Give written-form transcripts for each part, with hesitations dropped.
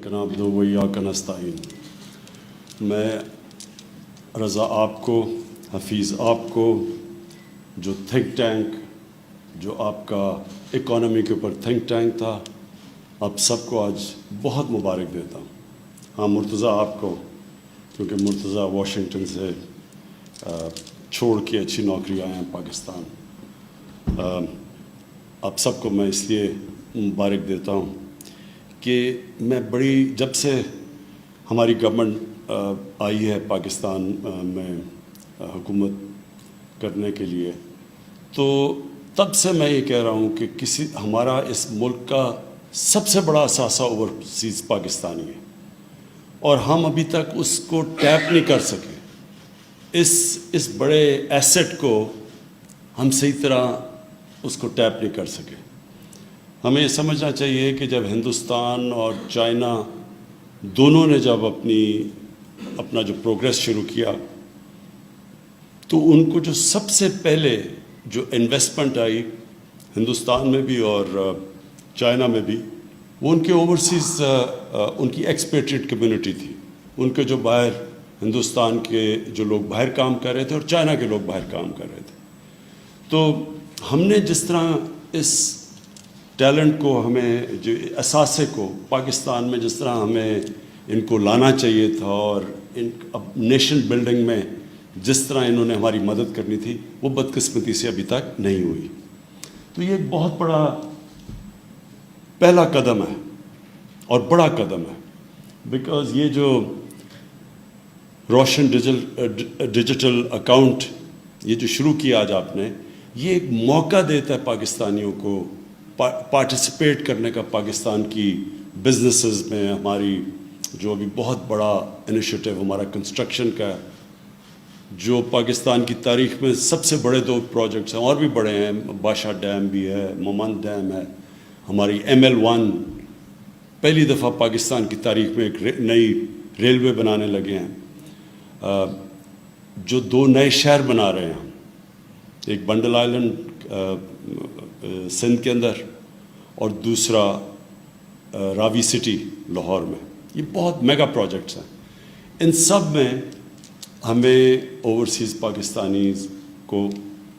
نعبد و ایاک نستعین۔ میں رضا آپ کو، حفیظ آپ کو، جو تھنک ٹینک، جو آپ کا اکانومی کے اوپر تھنک ٹینک تھا، آپ سب کو آج بہت مبارک دیتا ہوں۔ ہاں، مرتضیٰ آپ کو، کیونکہ مرتضیٰ واشنگٹن سے چھوڑ کے اچھی نوکری آئے ہیں پاکستان۔ آپ سب کو میں اس لیے مبارک دیتا ہوں کہ میں جب سے ہماری گورنمنٹ آئی ہے پاکستان میں حکومت کرنے کے لیے، تو تب سے میں یہ کہہ رہا ہوں کہ ہمارا اس ملک کا سب سے بڑا اثاثہ اوورسیز پاکستانی ہے، اور ہم ابھی تک اس کو ٹیپ نہیں کر سکے۔ اس بڑے ایسٹ کو ہم صحیح طرح اس کو ٹیپ نہیں کر سکے۔ ہمیں یہ سمجھنا چاہیے کہ جب ہندوستان اور چائنا دونوں نے جب اپنا جو پروگریس شروع کیا، تو ان کو جو سب سے پہلے جو انویسٹمنٹ آئی ہندوستان میں بھی اور چائنا میں بھی، وہ ان کے اوورسیز ان کی ایکسپیٹریٹ کمیونٹی تھی، ان کے جو باہر ہندوستان کے جو لوگ باہر کام کر رہے تھے اور چائنا کے لوگ باہر کام کر رہے تھے۔ تو ہم نے جس طرح اس ٹیلنٹ کو، ہمیں جو اثاثے کو پاکستان میں جس طرح ہمیں ان کو لانا چاہیے تھا، اور نیشن بلڈنگ میں جس طرح انہوں نے ہماری مدد کرنی تھی، وہ بدقسمتی سے ابھی تک نہیں ہوئی۔ تو یہ ایک بہت بڑا پہلا قدم ہے اور بڑا قدم ہے، بیکاز یہ جو روشن ڈیجیٹل اکاؤنٹ یہ جو شروع کیا آج آپ نے، یہ ایک موقع دیتا ہے پاکستانیوں کو پارٹیسپیٹ کرنے کا پاکستان کی بزنسز میں۔ ہماری جو ابھی بہت بڑا انیشیٹو ہمارا کنسٹرکشن کا ہے، جو پاکستان کی تاریخ میں سب سے بڑے 2 پروجیکٹس ہیں، اور بھی بڑے ہیں، باشا ڈیم بھی ہے، مومند ڈیم ہے، ہماری ML1 پہلی دفعہ پاکستان کی تاریخ میں ایک نئی ریلوے بنانے لگے ہیں، جو 2 نئے شہر بنا رہے ہیں، ایک بنڈل آئلینڈ سندھ کے اندر اور دوسرا راوی سٹی لاہور میں۔ یہ بہت میگا پروجیکٹس ہیں۔ ان سب میں ہمیں اوورسیز پاکستانیز کو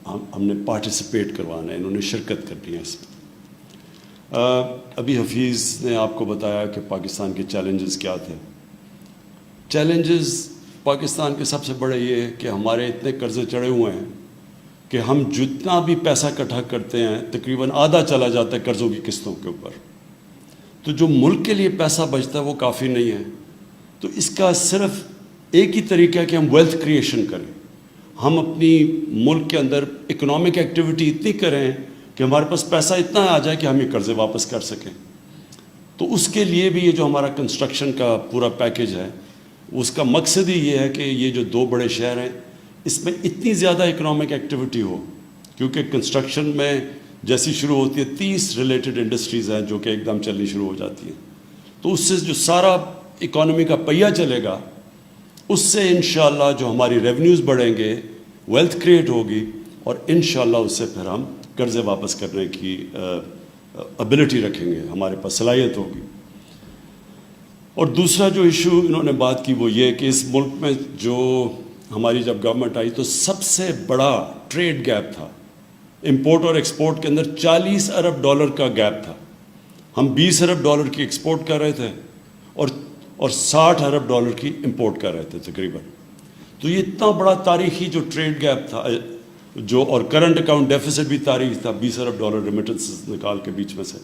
ہم نے پارٹیسپیٹ کروانا ہے، انہوں نے شرکت کرنی ہے اس میں۔ ابھی حفیظ نے آپ کو بتایا کہ پاکستان کے چیلنجز کیا تھے۔ چیلنجز پاکستان کے سب سے بڑے یہ ہے کہ ہمارے اتنے قرضے چڑھے ہوئے ہیں کہ ہم جتنا بھی پیسہ اکٹھا کرتے ہیں، تقریباً آدھا چلا جاتا ہے قرضوں کی قسطوں کے اوپر۔ تو جو ملک کے لیے پیسہ بچتا ہے وہ کافی نہیں ہے۔ تو اس کا صرف ایک ہی طریقہ ہے کہ ہم ویلتھ کریشن کریں، ہم اپنی ملک کے اندر اکنامک ایکٹیویٹی اتنی کریں کہ ہمارے پاس پیسہ اتنا آ جائے کہ ہم یہ قرضے واپس کر سکیں۔ تو اس کے لیے بھی یہ جو ہمارا کنسٹرکشن کا پورا پیکیج ہے، اس کا مقصد ہی یہ ہے کہ یہ جو 2 بڑے شہر ہیں، اس میں اتنی زیادہ اکنامک ایکٹیویٹی ہو، کیونکہ کنسٹرکشن میں جیسی شروع ہوتی ہے 30 ریلیٹڈ انڈسٹریز ہیں جو کہ ایک دم چلنی شروع ہو جاتی ہیں۔ تو اس سے جو سارا اکانومی کا پہیہ چلے گا، اس سے انشاءاللہ جو ہماری ریونیوز بڑھیں گے، ویلتھ کریٹ ہوگی، اور انشاءاللہ اس سے پھر ہم قرضے واپس کرنے کی ابیلٹی رکھیں گے، ہمارے پاس صلاحیت ہوگی۔ اور دوسرا جو ایشو انہوں نے بات کی وہ یہ کہ اس ملک میں جو ہماری جب گورنمنٹ آئی تو سب سے بڑا ٹریڈ گیپ تھا، امپورٹ اور ایکسپورٹ کے اندر $40 ارب کا گیپ تھا۔ ہم $20 ارب کی ایکسپورٹ کر رہے تھے اور $60 ارب کی امپورٹ کر رہے تھے تقریباً۔ تو یہ اتنا بڑا تاریخی جو ٹریڈ گیپ تھا، جو اور کرنٹ اکاؤنٹ ڈیفیسٹ بھی تاریخی تھا، $20 ارب ریمیٹنسز نکال کے بیچ میں سے۔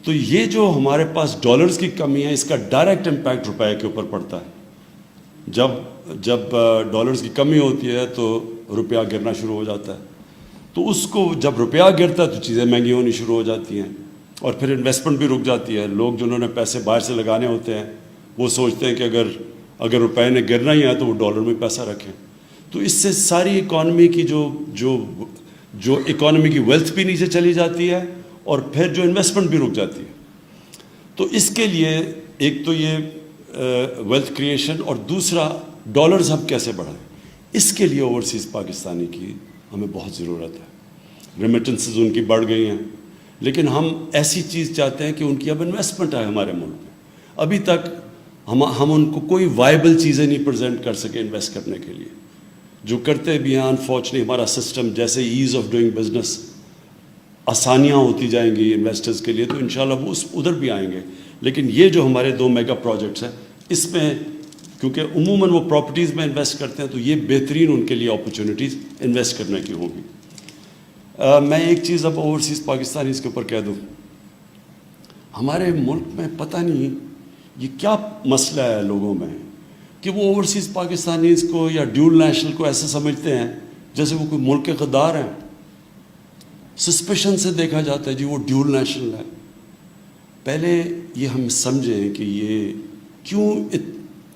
تو یہ جو ہمارے پاس ڈالرز کی کمی ہے، اس کا ڈائریکٹ امپیکٹ روپے کے اوپر پڑتا ہے۔ جب ڈالرز کی کمی ہوتی ہے تو روپیہ گرنا شروع ہو جاتا ہے۔ تو اس کو جب روپیہ گرتا ہے تو چیزیں مہنگی ہونی شروع ہو جاتی ہیں، اور پھر انویسٹمنٹ بھی رک جاتی ہے۔ لوگ جنہوں نے پیسے باہر سے لگانے ہوتے ہیں، وہ سوچتے ہیں کہ اگر روپے نے گرنا ہی ہے تو وہ ڈالر میں پیسہ رکھیں۔ تو اس سے ساری اکانومی کی جو اکانومی کی ویلتھ بھی نیچے چلی جاتی ہے، اور پھر جو انویسٹمنٹ بھی رک جاتی ہے۔ تو اس کے لیے ایک تو یہ ویلتھ کریشن، اور دوسرا ڈالرز ہم کیسے بڑھائیں، اس کے لیے اوورسیز پاکستانی کی ہمیں بہت ضرورت ہے۔ ریمیٹنسز ان کی بڑھ گئی ہیں، لیکن ہم ایسی چیز چاہتے ہیں کہ ان کی اب انویسٹمنٹ آئے ہمارے ملک میں۔ ابھی تک ہم ان کو کوئی وائبل چیزیں نہیں پریزنٹ کر سکے انویسٹ کرنے کے لیے. جو کرتے بھی ہیں انفارچونیٹلی ہمارا سسٹم جیسے ایز آف ڈوئنگ بزنس آسانیاں ہوتی جائیں گی انویسٹرز کے لیے تو انشاءاللہ وہ ادھر بھی آئیں گے. لیکن یہ جو ہمارے 2 میگا پروجیکٹس ہیں اس میں کیونکہ عموماً وہ پراپرٹیز میں انویسٹ کرتے ہیں تو یہ بہترین ان کے لیے اپرچونیٹیز انویسٹ کرنے کی ہوں گی. میں ایک چیز اب اوورسیز پاکستانیز کے اوپر کہہ دوں, ہمارے ملک میں پتہ نہیں یہ کیا مسئلہ ہے لوگوں میں کہ وہ اوورسیز پاکستانیز کو یا ڈیول نیشنل کو ایسے سمجھتے ہیں جیسے وہ کوئی ملک کے غدار ہیں. سسپیشن سے دیکھا جاتا ہے جی وہ ڈیول نیشنل ہے. پہلے یہ ہم سمجھیں کہ یہ کیوں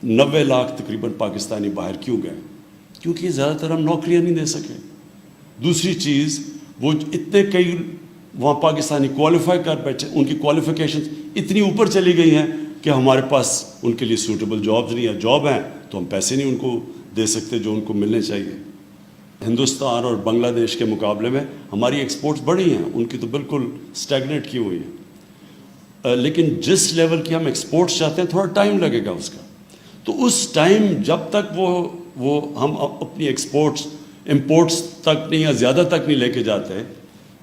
90 لاکھ تقریباً پاکستانی باہر کیوں گئے, کیونکہ زیادہ تر ہم نوکریاں نہیں دے سکے. دوسری چیز وہ اتنے کئی وہاں پاکستانی کوالیفائی کر بیٹھے, ان کی کوالیفیکیشنز اتنی اوپر چلی گئی ہیں کہ ہمارے پاس ان کے لیے سوٹیبل جابز نہیں ہیں. جاب ہیں تو ہم پیسے نہیں ان کو دے سکتے جو ان کو ملنے چاہیے. ہندوستان اور بنگلہ دیش کے مقابلے میں ہماری ایکسپورٹس بڑھی ہیں, ان کی تو بالکل سٹیگنیٹ کی ہوئی ہیں. لیکن جس لیول کی ہم ایکسپورٹس چاہتے ہیں تھوڑا ٹائم لگے گا اس کا. تو اس ٹائم جب تک وہ ہم اپنی ایکسپورٹس امپورٹس تک نہیں یا زیادہ تک نہیں لے کے جاتے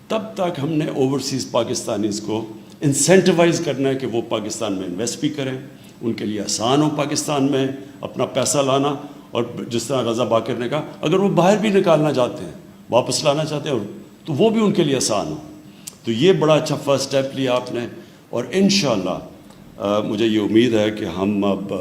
تب تک ہم نے اوورسیز پاکستانیز کو انسینٹیوائز کرنا ہے کہ وہ پاکستان میں انویسٹ بھی کریں, ان کے لیے آسان ہو پاکستان میں اپنا پیسہ لانا. اور جس طرح رضا باقر نے کہا اگر وہ باہر بھی نکالنا چاہتے ہیں واپس لانا چاہتے ہیں تو وہ بھی ان کے لیے آسان ہو. تو یہ بڑا اچھا فرسٹ اسٹیپ لیا آپ نے, اور انشاءاللہ مجھے یہ امید ہے کہ ہم اب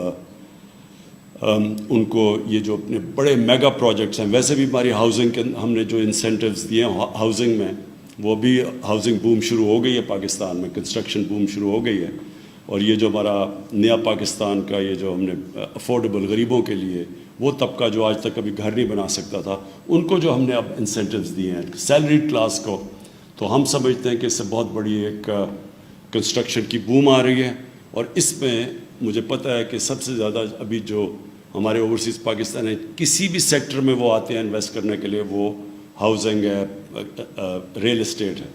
ان کو یہ جو اپنے بڑے میگا پروجیکٹس ہیں, ویسے بھی ہماری ہاؤسنگ کے ہم نے جو انسینٹیوز دیے ہیں ہاؤسنگ میں, وہ بھی ہاؤسنگ بوم شروع ہو گئی ہے پاکستان میں, کنسٹرکشن بوم شروع ہو گئی ہے. اور یہ جو ہمارا نیا پاکستان کا یہ جو ہم نے افورڈیبل غریبوں کے لیے وہ طبقہ جو آج تک کبھی گھر نہیں بنا سکتا تھا ان کو جو ہم نے اب انسینٹیوز دیے ہیں سیلریڈ کلاس کو, تو ہم سمجھتے ہیں کہ اس سے بہت بڑی ایک کنسٹرکشن کی بوم آ رہی ہے. اور اس میں مجھے پتہ ہے کہ سب سے زیادہ ابھی جو ہمارے اوورسیز پاکستان ہے کسی بھی سیکٹر میں وہ آتے ہیں انویسٹ کرنے کے لیے, وہ ہاؤسنگ ہے, ریل اسٹیٹ ہے.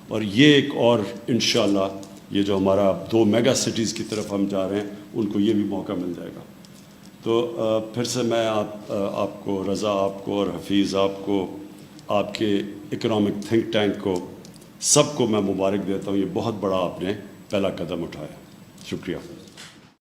اور یہ ایک اور انشاءاللہ یہ جو ہمارا 2 میگا سٹیز کی طرف ہم جا رہے ہیں ان کو یہ بھی موقع مل جائے گا. تو پھر سے میں آپ کو, رضا آپ کو اور حفیظ آپ کو, آپ کے اکنامک تھنک ٹینک کو, سب کو میں مبارک دیتا ہوں. یہ بہت بڑا آپ نے پہلا قدم اٹھایا. شکریہ.